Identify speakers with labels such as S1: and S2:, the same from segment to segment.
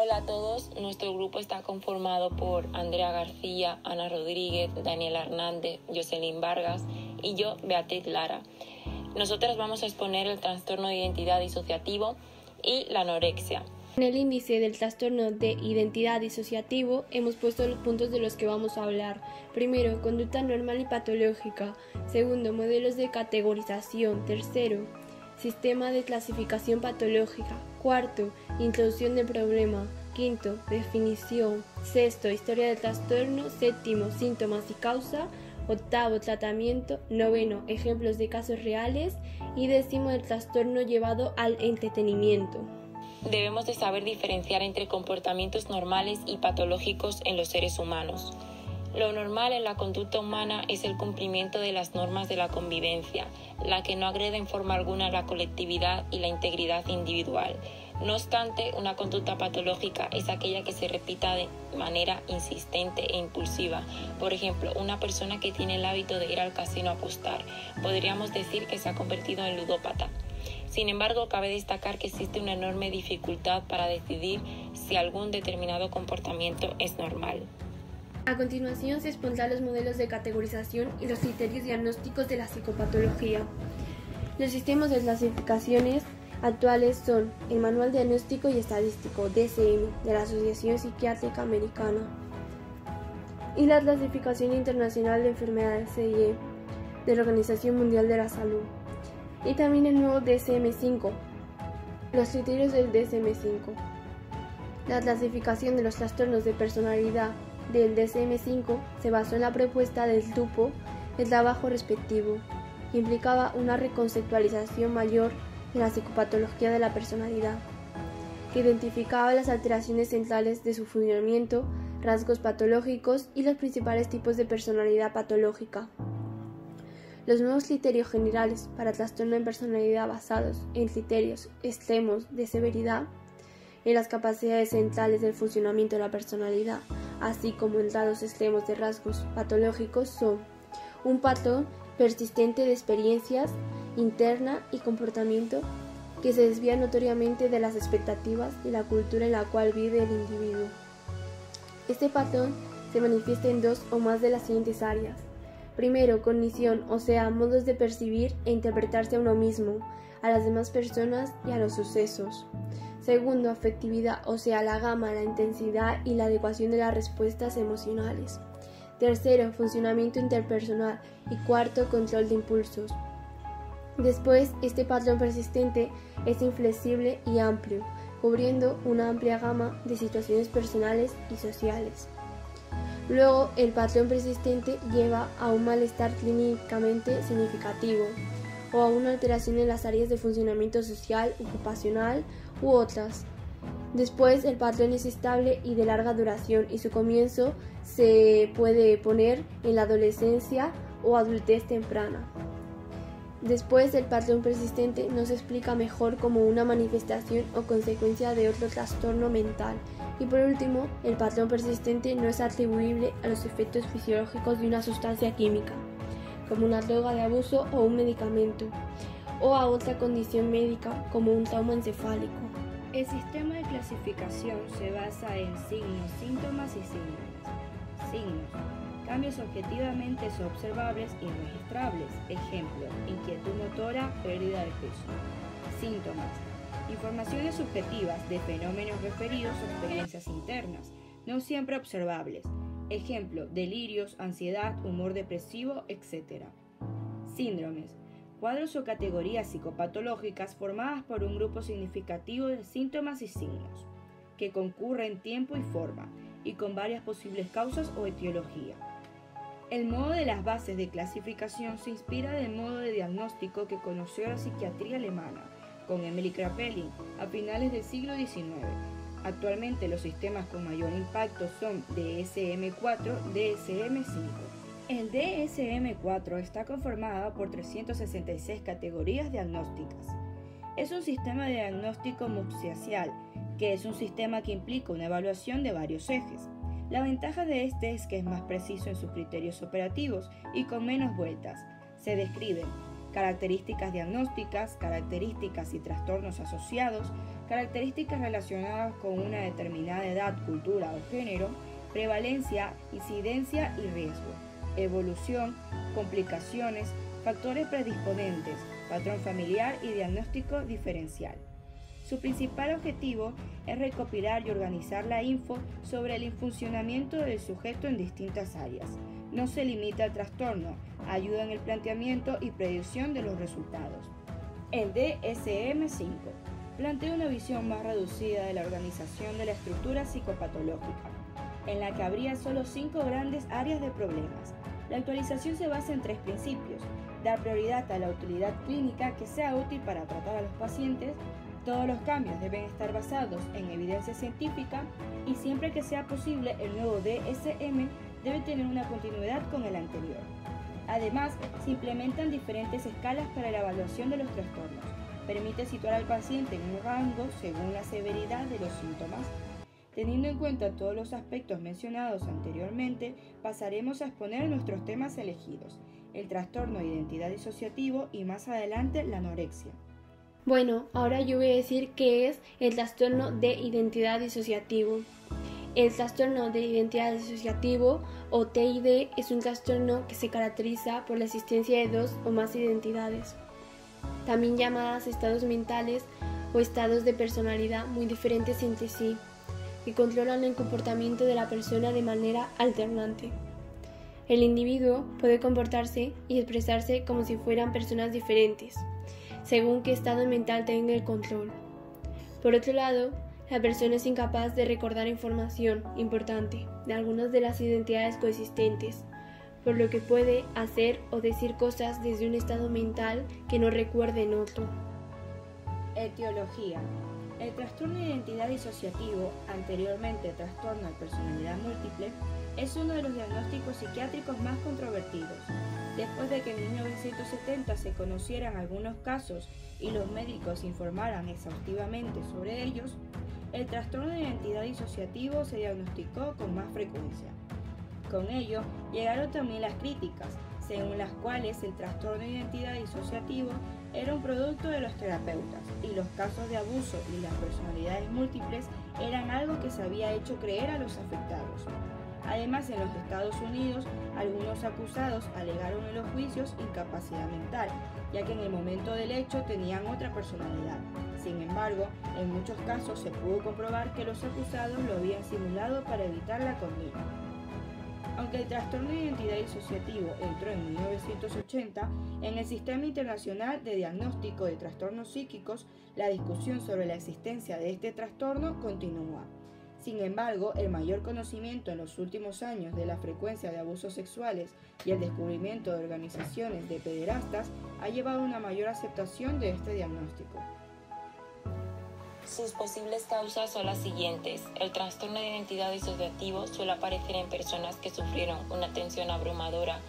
S1: Hola a todos, nuestro grupo está conformado por Andrea García, Ana Rodríguez, Daniela Hernández, Jocelyn Vargas y yo, Beatriz Lara. Nosotras vamos a exponer el trastorno de identidad disociativo y la anorexia.
S2: En el índice del trastorno de identidad disociativo hemos puesto los puntos de los que vamos a hablar. Primero, conducta normal y patológica. Segundo, modelos de categorización. Tercero, sistema de clasificación patológica. Cuarto, introducción del problema. Quinto, definición. Sexto, historia del trastorno. Séptimo, síntomas y causa. Octavo, tratamiento. Noveno, ejemplos de casos reales. Y décimo, el trastorno llevado al entretenimiento.
S1: Debemos de saber diferenciar entre comportamientos normales y patológicos en los seres humanos. Lo normal en la conducta humana es el cumplimiento de las normas de la convivencia, la que no agrede en forma alguna a la colectividad y la integridad individual. No obstante, una conducta patológica es aquella que se repita de manera insistente e impulsiva. Por ejemplo, una persona que tiene el hábito de ir al casino a apostar, podríamos decir que se ha convertido en ludópata. Sin embargo, cabe destacar que existe una enorme dificultad para decidir si algún determinado comportamiento es normal.
S2: A continuación se expondrán los modelos de categorización y los criterios diagnósticos de la psicopatología. Los sistemas de clasificaciones actuales son el Manual Diagnóstico y Estadístico (DSM) de la Asociación Psiquiátrica Americana y la Clasificación Internacional de Enfermedades (CIE) de la Organización Mundial de la Salud. Y también el nuevo DSM-5. Los criterios del DSM-5. La clasificación de los trastornos de personalidad del DSM-5 se basó en la propuesta del grupo de trabajo respectivo, que implicaba una reconceptualización mayor de la psicopatología de la personalidad, que identificaba las alteraciones centrales de su funcionamiento, rasgos patológicos y los principales tipos de personalidad patológica. Los nuevos criterios generales para trastorno de personalidad basados en criterios extremos de severidad, en las capacidades centrales del funcionamiento de la personalidad, así como en grados extremos de rasgos patológicos son un patrón persistente de experiencias interna y comportamiento que se desvía notoriamente de las expectativas y la cultura en la cual vive el individuo. Este patrón se manifiesta en dos o más de las siguientes áreas. Primero, cognición, o sea, modos de percibir e interpretarse a uno mismo, a las demás personas y a los sucesos. Segundo, afectividad, o sea, la gama, la intensidad y la adecuación de las respuestas emocionales. Tercero, funcionamiento interpersonal. Y cuarto, control de impulsos. Después, este patrón persistente es inflexible y amplio, cubriendo una amplia gama de situaciones personales y sociales. Luego, el patrón persistente lleva a un malestar clínicamente significativo o a una alteración en las áreas de funcionamiento social, ocupacional u otras. Después, el patrón es estable y de larga duración y su comienzo se puede poner en la adolescencia o adultez temprana. Después, el patrón persistente no se explica mejor como una manifestación o consecuencia de otro trastorno mental. Y por último, el patrón persistente no es atribuible a los efectos fisiológicos de una sustancia química, como una droga de abuso o un medicamento, o a otra condición médica como un trauma encefálico.
S3: El sistema de clasificación se basa en signos, síntomas y síndromes. Signos: cambios objetivamente observables y registrables. Ejemplo: inquietud motora, pérdida de peso. Síntomas: informaciones subjetivas de fenómenos referidos a experiencias internas, no siempre observables. Ejemplo: delirios, ansiedad, humor depresivo, etc. Síndromes: cuadros o categorías psicopatológicas formadas por un grupo significativo de síntomas y signos, que concurren en tiempo y forma, y con varias posibles causas o etiología. El modo de las bases de clasificación se inspira del modo de diagnóstico que conoció la psiquiatría alemana, con Emily Kraepelin, a finales del siglo XIX. Actualmente los sistemas con mayor impacto son DSM-4, DSM-5. El DSM-4 está conformado por 366 categorías diagnósticas. Es un sistema de diagnóstico multisensorial, que es un sistema que implica una evaluación de varios ejes. La ventaja de este es que es más preciso en sus criterios operativos y con menos vueltas. Se describen características diagnósticas, características y trastornos asociados, características relacionadas con una determinada edad, cultura o género, prevalencia, incidencia y riesgo, evolución, complicaciones, factores predisponentes, patrón familiar y diagnóstico diferencial. Su principal objetivo es recopilar y organizar la info sobre el funcionamiento del sujeto en distintas áreas. No se limita al trastorno, ayuda en el planteamiento y predicción de los resultados. El DSM-5 plantea una visión más reducida de la organización de la estructura psicopatológica, en la que habría solo 5 grandes áreas de problemas. La actualización se basa en 3 principios: dar prioridad a la utilidad clínica que sea útil para tratar a los pacientes, todos los cambios deben estar basados en evidencia científica y siempre que sea posible el nuevo DSM debe tener una continuidad con el anterior. Además, se implementan diferentes escalas para la evaluación de los trastornos. Permite situar al paciente en un rango según la severidad de los síntomas. Teniendo en cuenta todos los aspectos mencionados anteriormente, pasaremos a exponer nuestros temas elegidos: el trastorno de identidad disociativo y más adelante la anorexia.
S2: Bueno, ahora yo voy a decir qué es el trastorno de identidad disociativo. El trastorno de identidad disociativo o TID es un trastorno que se caracteriza por la existencia de 2 o más identidades, también llamadas estados mentales o estados de personalidad muy diferentes entre sí, que controlan el comportamiento de la persona de manera alternante. El individuo puede comportarse y expresarse como si fueran personas diferentes, según qué estado mental tenga el control. Por otro lado, la persona es incapaz de recordar información importante de algunas de las identidades coexistentes, por lo que puede hacer o decir cosas desde un estado mental que no recuerde en otro.
S3: Etiología. El trastorno de identidad disociativo, anteriormente trastorno de personalidad múltiple, es uno de los diagnósticos psiquiátricos más controvertidos. Después de que en 1970 se conocieran algunos casos y los médicos informaran exhaustivamente sobre ellos, el trastorno de identidad disociativo se diagnosticó con más frecuencia. Con ello, llegaron también las críticas, según las cuales el trastorno de identidad disociativo era un producto de los terapeutas y los casos de abuso y las personalidades múltiples eran algo que se había hecho creer a los afectados. Además, en los Estados Unidos, algunos acusados alegaron en los juicios incapacidad mental, ya que en el momento del hecho tenían otra personalidad. Sin embargo, en muchos casos se pudo comprobar que los acusados lo habían simulado para evitar la condena. Aunque el trastorno de identidad disociativo entró en 1980 en el Sistema Internacional de Diagnóstico de Trastornos Psíquicos, la discusión sobre la existencia de este trastorno continúa. Sin embargo, el mayor conocimiento en los últimos años de la frecuencia de abusos sexuales y el descubrimiento de organizaciones de pederastas ha llevado a una mayor aceptación de este diagnóstico.
S1: Sus posibles causas son las siguientes. El trastorno de identidad disociativo suele aparecer en personas que sufrieron una tensión abrumadora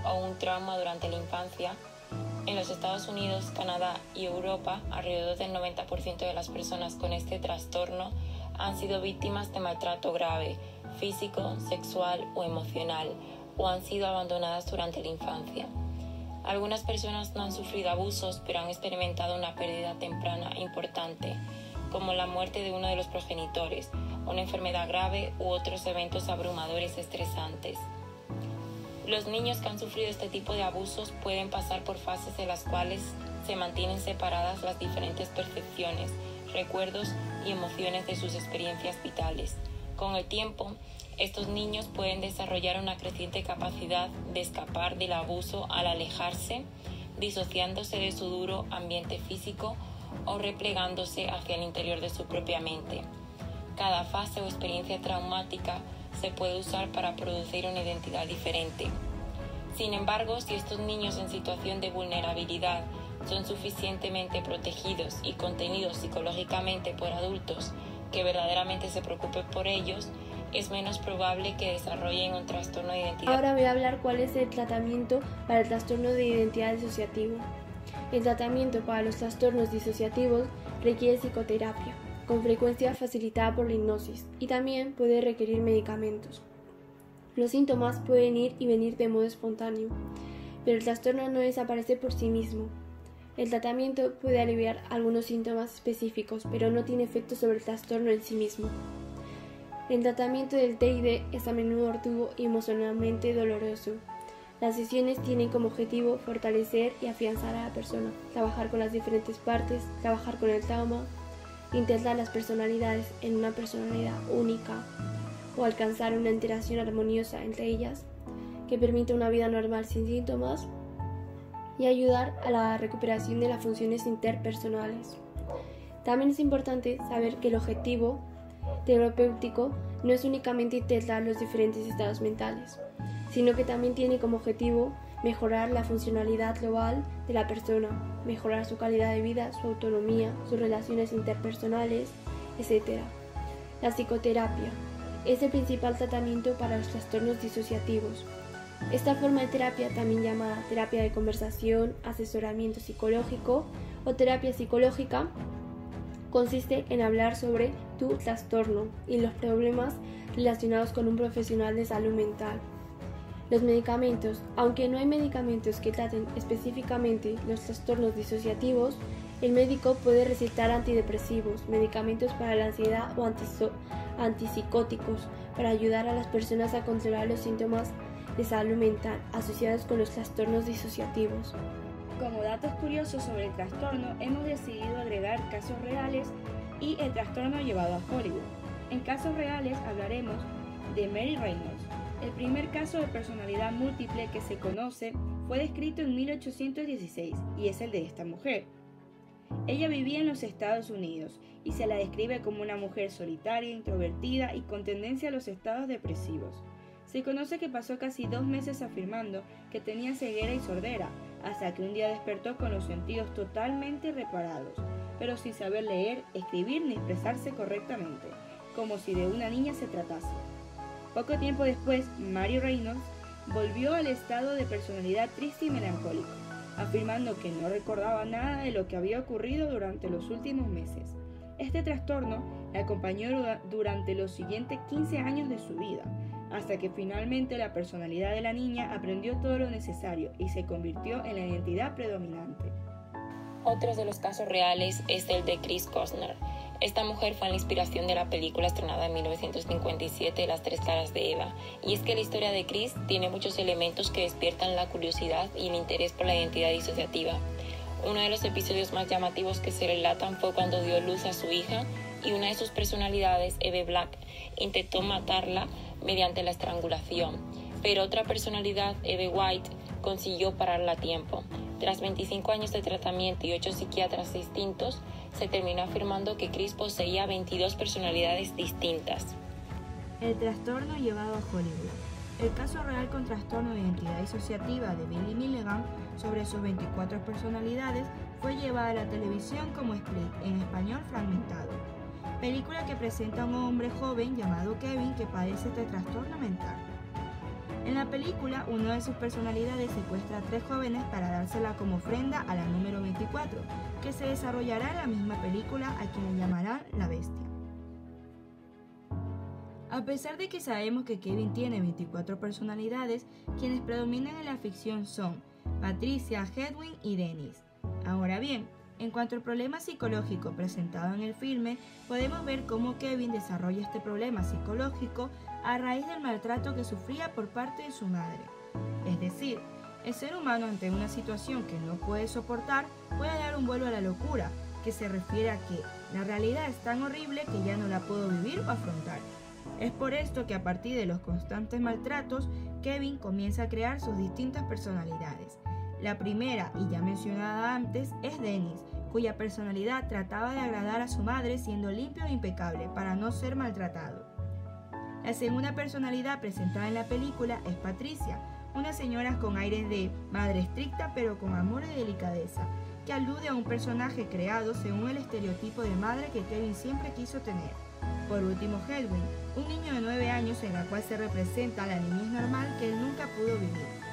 S1: o un trauma durante la infancia. En los Estados Unidos, Canadá y Europa, alrededor del 90% de las personas con este trastorno han sido víctimas de maltrato grave, físico, sexual o emocional, o han sido abandonadas durante la infancia. Algunas personas no han sufrido abusos, pero han experimentado una pérdida temprana importante, como la muerte de uno de los progenitores, una enfermedad grave u otros eventos abrumadores estresantes. Los niños que han sufrido este tipo de abusos pueden pasar por fases en las cuales se mantienen separadas las diferentes percepciones, recuerdos y emociones de sus experiencias vitales. Con el tiempo, estos niños pueden desarrollar una creciente capacidad de escapar del abuso al alejarse, disociándose de su duro ambiente físico o replegándose hacia el interior de su propia mente. Cada fase o experiencia traumática se puede usar para producir una identidad diferente. Sin embargo, si estos niños en situación de vulnerabilidad son suficientemente protegidos y contenidos psicológicamente por adultos que verdaderamente se preocupen por ellos, es menos probable que desarrollen un trastorno de identidad.
S2: Ahora voy a hablar cuál es el tratamiento para el trastorno de identidad disociativo. El tratamiento para los trastornos disociativos requiere psicoterapia, con frecuencia facilitada por la hipnosis, y también puede requerir medicamentos. Los síntomas pueden ir y venir de modo espontáneo, pero el trastorno no desaparece por sí mismo. El tratamiento puede aliviar algunos síntomas específicos, pero no tiene efecto sobre el trastorno en sí mismo. El tratamiento del TID es a menudo arduo y emocionalmente doloroso. Las sesiones tienen como objetivo fortalecer y afianzar a la persona, trabajar con las diferentes partes, trabajar con el trauma, integrar las personalidades en una personalidad única o alcanzar una interacción armoniosa entre ellas que permita una vida normal sin síntomas y ayudar a la recuperación de las funciones interpersonales. También es importante saber que el objetivo terapéutico no es únicamente integrar los diferentes estados mentales, sino que también tiene como objetivo mejorar la funcionalidad global de la persona, mejorar su calidad de vida, su autonomía, sus relaciones interpersonales, etc. La psicoterapia es el principal tratamiento para los trastornos disociativos. Esta forma de terapia, también llamada terapia de conversación, asesoramiento psicológico o terapia psicológica, consiste en hablar sobre tu trastorno y los problemas relacionados con un profesional de salud mental. Los medicamentos, aunque no hay medicamentos que traten específicamente los trastornos disociativos, el médico puede recetar antidepresivos, medicamentos para la ansiedad o antipsicóticos para ayudar a las personas a controlar los síntomas de salud mental asociados con los trastornos disociativos.
S3: Como datos curiosos sobre el trastorno, hemos decidido agregar casos reales y el trastorno llevado a Hollywood. En casos reales hablaremos de Mary Reynolds. El primer caso de personalidad múltiple que se conoce fue descrito en 1816 y es el de esta mujer. Ella vivía en los Estados Unidos y se la describe como una mujer solitaria, introvertida y con tendencia a los estados depresivos. Se conoce que pasó casi 2 meses afirmando que tenía ceguera y sordera, hasta que un día despertó con los sentidos totalmente reparados, pero sin saber leer, escribir ni expresarse correctamente, como si de una niña se tratase. Poco tiempo después, Mary Reynolds volvió al estado de personalidad triste y melancólico, afirmando que no recordaba nada de lo que había ocurrido durante los últimos meses. Este trastorno la acompañó durante los siguientes 15 años de su vida, hasta que finalmente la personalidad de la niña aprendió todo lo necesario y se convirtió en la identidad predominante.
S1: Otro de los casos reales es el de Chris Costner. Esta mujer fue la inspiración de la película estrenada en 1957, Las tres caras de Eva. Y es que la historia de Chris tiene muchos elementos que despiertan la curiosidad y el interés por la identidad disociativa. Uno de los episodios más llamativos que se relatan fue cuando dio luz a su hija y una de sus personalidades, Eve Black, intentó matarla mediante la estrangulación. Pero otra personalidad, Eve White, consiguió pararla a tiempo. Tras 25 años de tratamiento y 8 psiquiatras distintos, se terminó afirmando que Chris poseía 22 personalidades distintas.
S3: El trastorno llevado a Hollywood. El caso real con trastorno de identidad disociativa de Billy Milligan sobre sus 24 personalidades fue llevada a la televisión como Split, en español fragmentado. Película que presenta a un hombre joven llamado Kevin que padece este trastorno mental. En la película, una de sus personalidades secuestra a 3 jóvenes para dársela como ofrenda a la número 24, que se desarrollará en la misma película, a quien le llamarán la bestia. A pesar de que sabemos que Kevin tiene 24 personalidades, quienes predominan en la ficción son Patricia, Hedwig y Dennis. Ahora bien, en cuanto al problema psicológico presentado en el filme, podemos ver cómo Kevin desarrolla este problema psicológico a raíz del maltrato que sufría por parte de su madre. Es decir, el ser humano ante una situación que no puede soportar puede dar un vuelo a la locura, que se refiere a que la realidad es tan horrible que ya no la puedo vivir o afrontar. Es por esto que a partir de los constantes maltratos, Kevin comienza a crear sus distintas personalidades. La primera, y ya mencionada antes, es Dennis, cuya personalidad trataba de agradar a su madre siendo limpio e impecable para no ser maltratado. La segunda personalidad presentada en la película es Patricia, una señora con aires de madre estricta pero con amor y delicadeza, que alude a un personaje creado según el estereotipo de madre que Kevin siempre quiso tener. Por último, Hedwig, un niño de 9 años en la cual se representa la niñez normal que él nunca pudo vivir.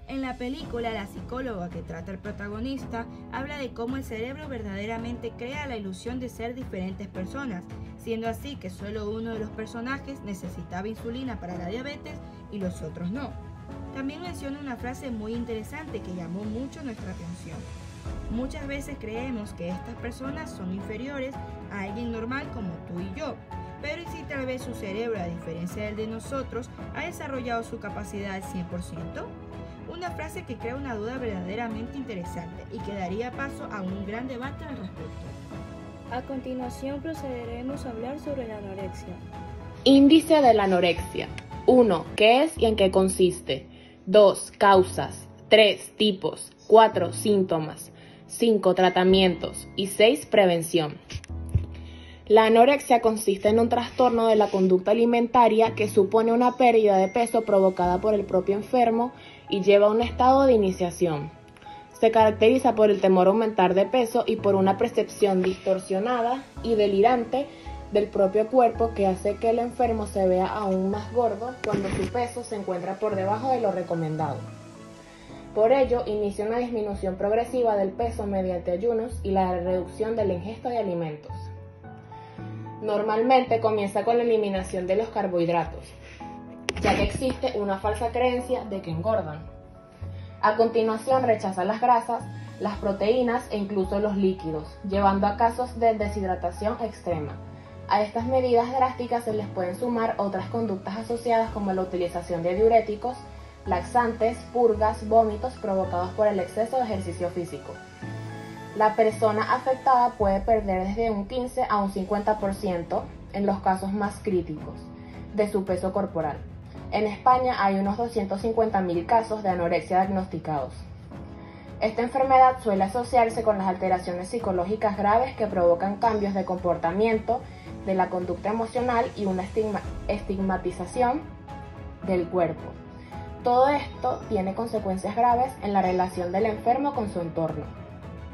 S3: En la película, la psicóloga que trata al protagonista habla de cómo el cerebro verdaderamente crea la ilusión de ser diferentes personas, siendo así que solo uno de los personajes necesitaba insulina para la diabetes y los otros no. También menciona una frase muy interesante que llamó mucho nuestra atención. Muchas veces creemos que estas personas son inferiores a alguien normal como tú y yo, pero ¿y si tal vez su cerebro, a diferencia del de nosotros, ha desarrollado su capacidad al 100%? Una frase que crea una duda verdaderamente interesante y que daría paso a un gran debate al respecto.
S4: A continuación procederemos a hablar sobre la anorexia.
S5: Índice de la anorexia. 1. ¿Qué es y en qué consiste? 2. Causas. 3. Tipos. 4. Síntomas. 5. Tratamientos. Y 6. Prevención. La anorexia consiste en un trastorno de la conducta alimentaria que supone una pérdida de peso provocada por el propio enfermo y lleva a un estado de iniciación. Se caracteriza por el temor a aumentar de peso y por una percepción distorsionada y delirante del propio cuerpo que hace que el enfermo se vea aún más gordo cuando su peso se encuentra por debajo de lo recomendado. Por ello, inicia una disminución progresiva del peso mediante ayunos y la reducción de la ingesta de alimentos. Normalmente comienza con la eliminación de los carbohidratos, ya que existe una falsa creencia de que engordan. A continuación rechaza las grasas, las proteínas e incluso los líquidos, llevando a casos de deshidratación extrema. A estas medidas drásticas se les pueden sumar otras conductas asociadas como la utilización de diuréticos, laxantes, purgas, vómitos provocados por el exceso de ejercicio físico. La persona afectada puede perder desde un 15 a un 50%, en los casos más críticos, de su peso corporal. En España hay unos 250.000 casos de anorexia diagnosticados. Esta enfermedad suele asociarse con las alteraciones psicológicas graves que provocan cambios de comportamiento, de la conducta emocional y una estigmatización del cuerpo. Todo esto tiene consecuencias graves en la relación del enfermo con su entorno.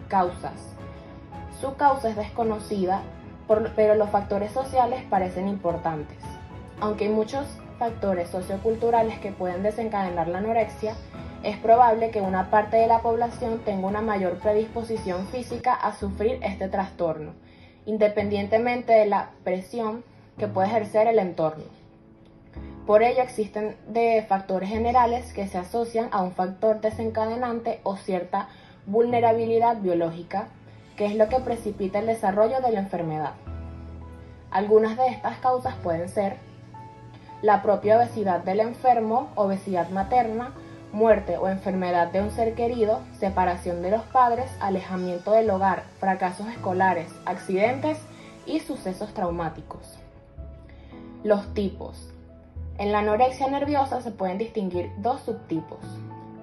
S5: Causas. Su causa es desconocida, pero los factores sociales parecen importantes. Aunque hay muchos factores socioculturales que pueden desencadenar la anorexia, es probable que una parte de la población tenga una mayor predisposición física a sufrir este trastorno, independientemente de la presión que puede ejercer el entorno. Por ello existen factores generales que se asocian a un factor desencadenante o cierta vulnerabilidad biológica, que es lo que precipita el desarrollo de la enfermedad. Algunas de estas causas pueden ser la propia obesidad del enfermo, obesidad materna, muerte o enfermedad de un ser querido, separación de los padres, alejamiento del hogar, fracasos escolares, accidentes y sucesos traumáticos. Los tipos. En la anorexia nerviosa se pueden distinguir dos subtipos.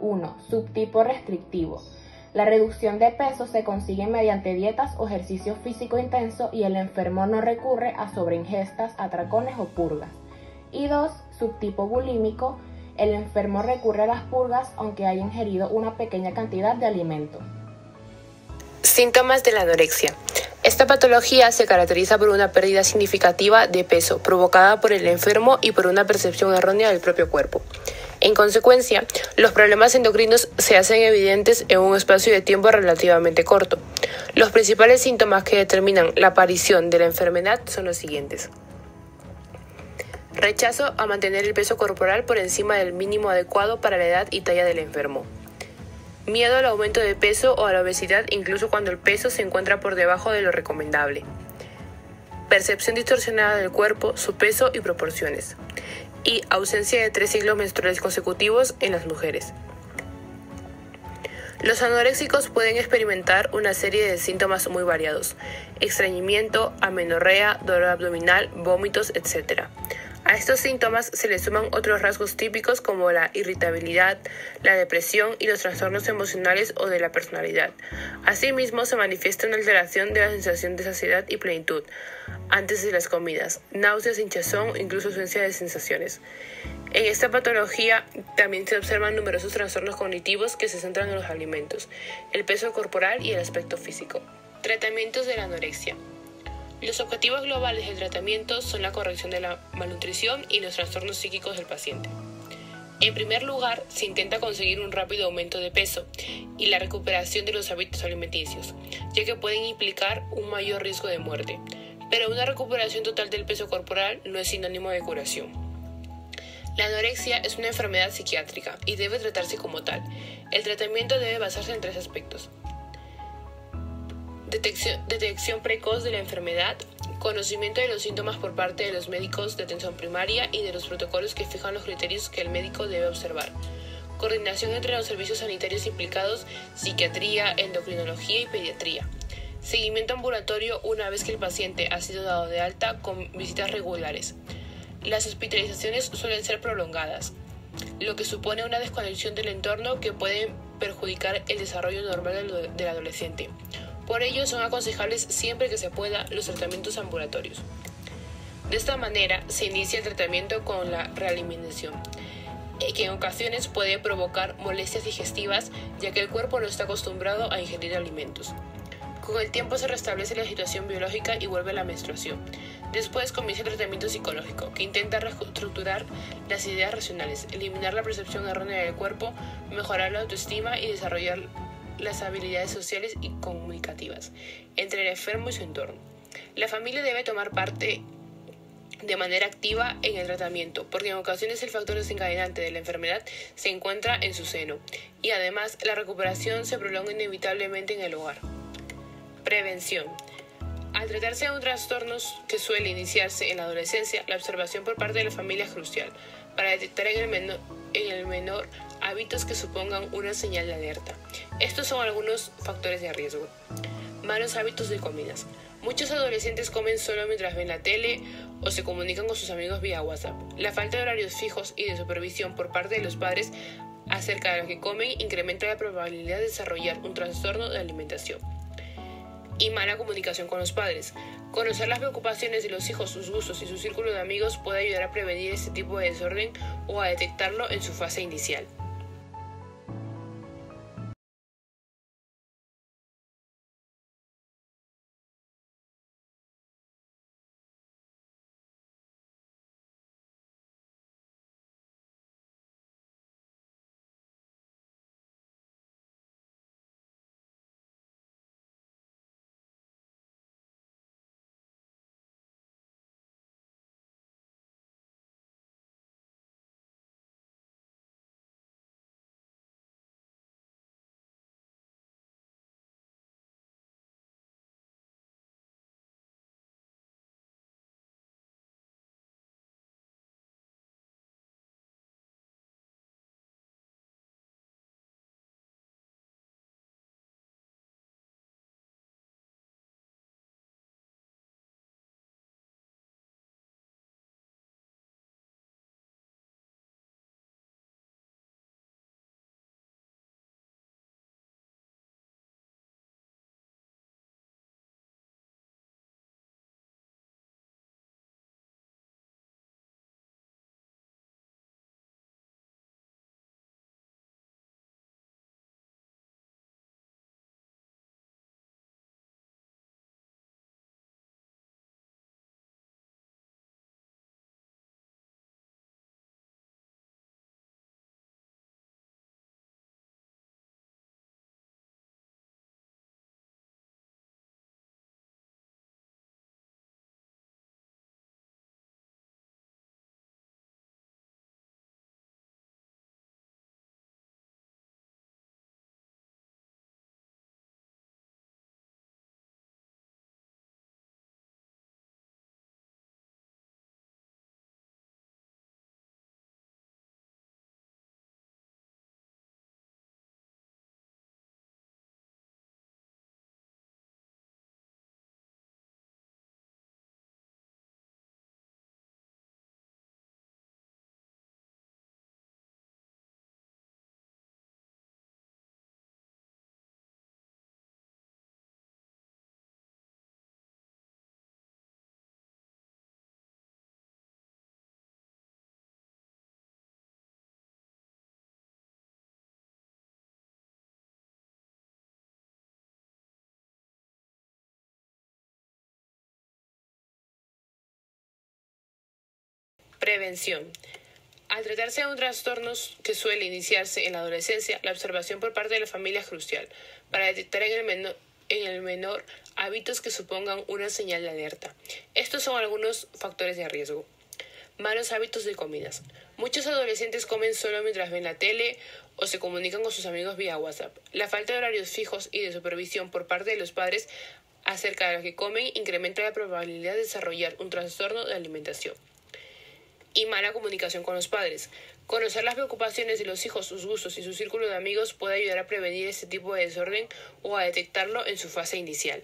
S5: 1. Subtipo restrictivo. La reducción de peso se consigue mediante dietas o ejercicio físico intenso y el enfermo no recurre a sobreingestas, atracones o purgas. Y 2. Subtipo bulímico. El enfermo recurre a las purgas aunque haya ingerido una pequeña cantidad de alimento.
S6: Síntomas de la anorexia. Esta patología se caracteriza por una pérdida significativa de peso provocada por el enfermo y por una percepción errónea del propio cuerpo. En consecuencia, los problemas endocrinos se hacen evidentes en un espacio de tiempo relativamente corto. Los principales síntomas que determinan la aparición de la enfermedad son los siguientes. Rechazo a mantener el peso corporal por encima del mínimo adecuado para la edad y talla del enfermo. Miedo al aumento de peso o a la obesidad incluso cuando el peso se encuentra por debajo de lo recomendable. Percepción distorsionada del cuerpo, su peso y proporciones. Y ausencia de 3 ciclos menstruales consecutivos en las mujeres. Los anoréxicos pueden experimentar una serie de síntomas muy variados: estreñimiento, amenorrea, dolor abdominal, vómitos, etc. A estos síntomas se le suman otros rasgos típicos como la irritabilidad, la depresión y los trastornos emocionales o de la personalidad. Asimismo, se manifiesta una alteración de la sensación de saciedad y plenitud antes de las comidas, náuseas, hinchazón, incluso ausencia de sensaciones. En esta patología también se observan numerosos trastornos cognitivos que se centran en los alimentos, el peso corporal y el aspecto físico. Tratamientos de la anorexia. Los objetivos globales del tratamiento son la corrección de la malnutrición y los trastornos psíquicos del paciente. En primer lugar, se intenta conseguir un rápido aumento de peso y la recuperación de los hábitos alimenticios, ya que pueden implicar un mayor riesgo de muerte. Pero una recuperación total del peso corporal no es sinónimo de curación. La anorexia es una enfermedad psiquiátrica y debe tratarse como tal. El tratamiento debe basarse en 3 aspectos: detección precoz de la enfermedad, conocimiento de los síntomas por parte de los médicos de atención primaria y de los protocolos que fijan los criterios que el médico debe observar, coordinación entre los servicios sanitarios implicados, psiquiatría, endocrinología y pediatría, seguimiento ambulatorio una vez que el paciente ha sido dado de alta con visitas regulares. Las hospitalizaciones suelen ser prolongadas, lo que supone una desconexión del entorno que puede perjudicar el desarrollo normal del adolescente. Por ello, son aconsejables siempre que se pueda los tratamientos ambulatorios. De esta manera, se inicia el tratamiento con la realimentación, que en ocasiones puede provocar molestias digestivas, ya que el cuerpo no está acostumbrado a ingerir alimentos. Con el tiempo se restablece la situación biológica y vuelve la menstruación. Después comienza el tratamiento psicológico, que intenta reestructurar las ideas racionales, eliminar la percepción errónea del cuerpo, mejorar la autoestima y desarrollar las habilidades sociales y comunicativas entre el enfermo y su entorno. La familia debe tomar parte de manera activa en el tratamiento, porque en ocasiones el factor desencadenante de la enfermedad se encuentra en su seno y además la recuperación se prolonga inevitablemente en el hogar. Prevención. Al tratarse de un trastorno que suele iniciarse en la adolescencia, la observación por parte de la familia es crucial para detectar en el menor hábitos que supongan una señal de alerta. Estos son algunos factores de riesgo. Malos hábitos de comidas. Muchos adolescentes comen solo mientras ven la tele o se comunican con sus amigos vía WhatsApp. La falta de horarios fijos y de supervisión por parte de los padres acerca de lo que comen incrementa la probabilidad de desarrollar un trastorno de alimentación. Y mala comunicación con los padres. Conocer las preocupaciones de los hijos, sus gustos y su círculo de amigos puede ayudar a prevenir este tipo de desorden o a detectarlo en su fase inicial. Prevención. Al tratarse de un trastorno que suele iniciarse en la adolescencia, la observación por parte de la familia es crucial para detectar en el menor hábitos que supongan una señal de alerta. Estos son algunos factores de riesgo. Malos hábitos de comidas. Muchos adolescentes comen solo mientras ven la tele o se comunican con sus amigos vía WhatsApp. La falta de horarios fijos y de supervisión por parte de los padres acerca de lo que comen incrementa la probabilidad de desarrollar un trastorno de alimentación. Y mala comunicación con los padres. Conocer las preocupaciones de los hijos, sus gustos y su círculo de amigos puede ayudar a prevenir este tipo de desorden o a detectarlo en su fase inicial.